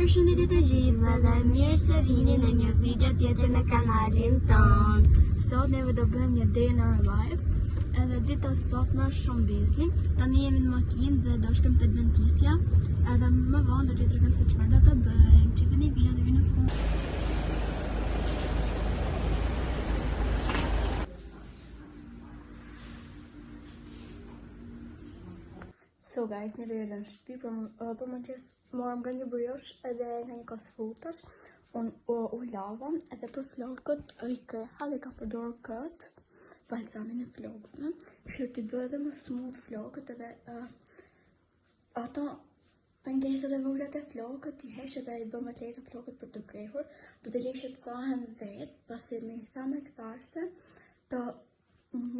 Përshëndetje të gjithëve dhe mirë se vini në një video tjetër në kanalin ton. Sot neve do bëjmë një day in our life. Edhe dita sot më është shumë busy. Tani jemi në makinë dhe do shkojmë te dentistja. Edhe më vonë do t'ju tregoj se çfarë do të bëjmë. Çikoni video deri në fund. So guys, neve jemi në shtëpi për mëngjes morëm nga një briosh edhe nga një kos frutash. Unë u lava edhe për flokët Ikea dhe ka përdorur këtë balzamin e flokëve. Që t'i bëjë edhe më smooth flokët edhe ato pengesat e voglat e flokët i heq edhe i bë më të lehta flokët për të krehur. Do të lejsh të thahen vetë, pasi me i tha me këtarse,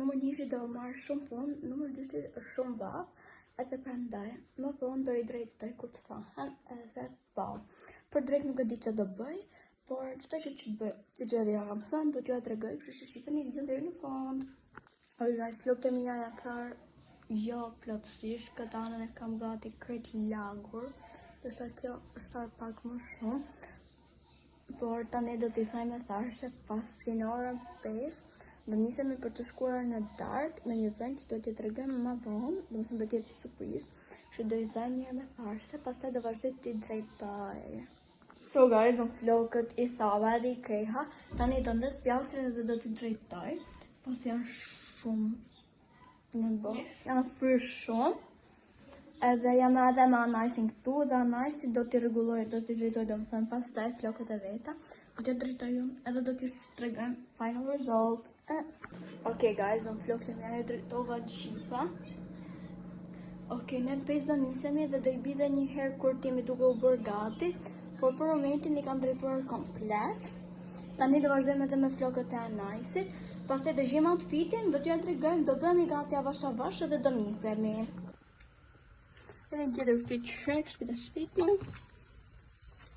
numër 1 do marrë shumë punë, numër 2 është shumë bavë. Edhe prandaj, më vonë do i drejtoj kur të thahen edhe bavë. Për drejt nuk e di që do bëj, por çdo që të bëj, siç edhe ja kam thënë, do t'ju tregoj, kështu që shikoni videon deri në fund. Oj guys, flokët e mia janë parë jo plotësisht, këtë anën e kam gati krejt lagur, dërsa kjo është parë pak më shumë. Por tani do t'i thajmë tharse pas në orën 5. Do nisemi për të shkuar në darkë në një vend që do t'i tregojmë më vonë, domethënë do t'jetë surprizë, që do i them një me tharse, pastaj do vazhdoj t'i drejtoj. So guys, në flokët i thava edhe Ikea, tani do ndes pjastrin edhe do t'i drejtoj, pas janë shumë, janë fryrë shumë, edhe jam edhe me anajsin këtu, dhe anajsi do t'i rregulloj, do t'i drejtoj, domethënë pastaj flokët e veta, do t'i drejtoj unë, edhe do t'ju tregojmë final result. Ok guys, në flokët e mia e drejtova gjitha. Ok, ne 5 do nisemi dhe do i bide një herë kur t'jemi duke u bërë gati, por për momentin i kam drejtuar komplet. Tani do vazhdojmë edhe me flokët e anajsit, pastaj do gjejmë outfitin, do t'ju tregojmë, do bëhemi gati avash avash edhe do nisemi. Edhe një tjetër fit Shrek, shpejt.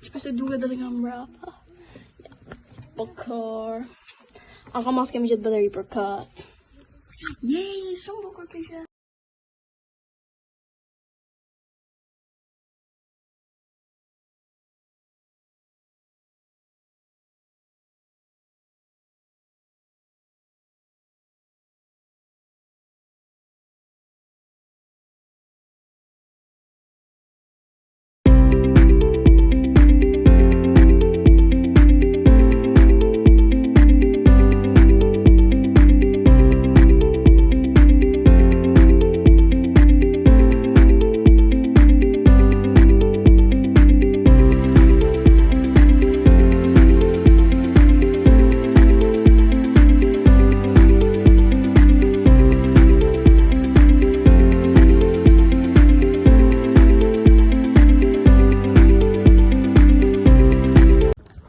Shpesh e duket edhe nga mbrapa. Bukur. Aka mas kemi gjithë bateri për këtë. Jej, shumë bukur kështë.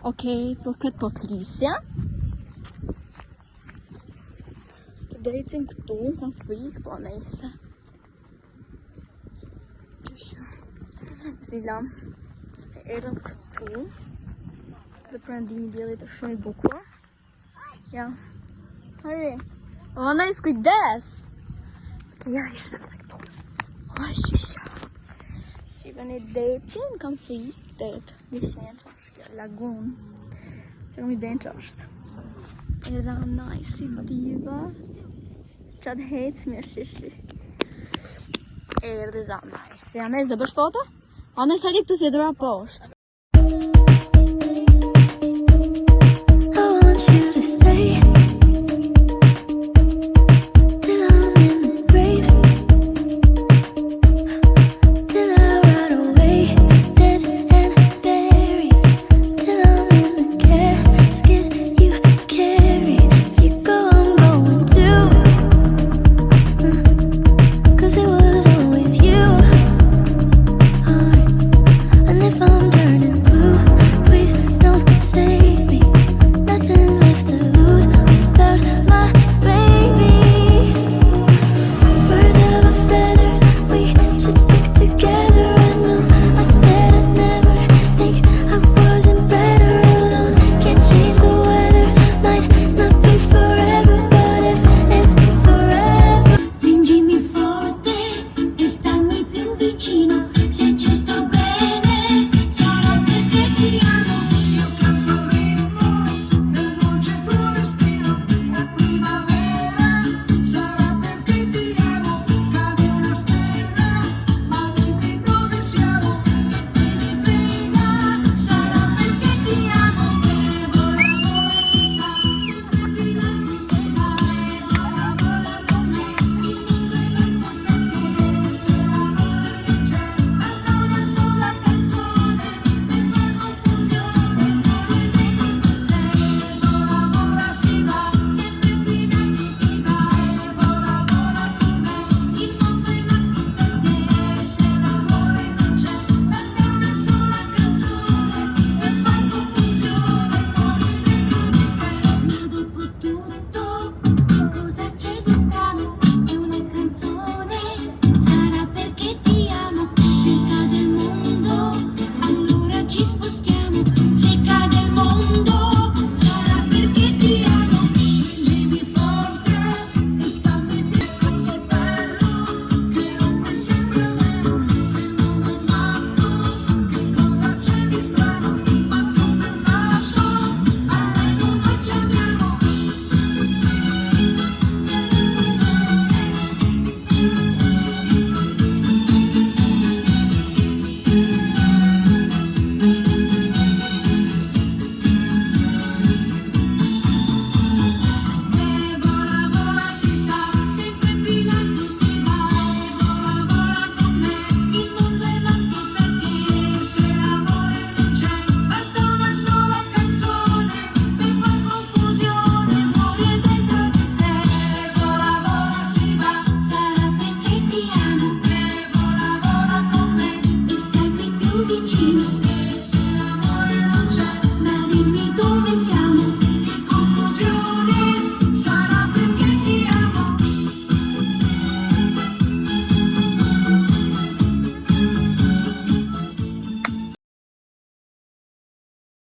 Okej, për këtë po flisja. Të ecim këtu, kam frikë, po nejse. Bismillah. Erdhëm këtu. Dhe perëndimi i diellit është shumë i bukur. Ja. Hajde. O, nice, kujdes. Okej, ja, erdhëm këtu. Ai, shisha. Shikoni detin, kam frikë. Det, dishen që është lagun. Se kam i den që është. Edhe nice i diva. Që atë hecë mirë shishi. Edhe da nice. Anes dhe bësh foto? Anes të këtu si dhura poshtë. I want you to stay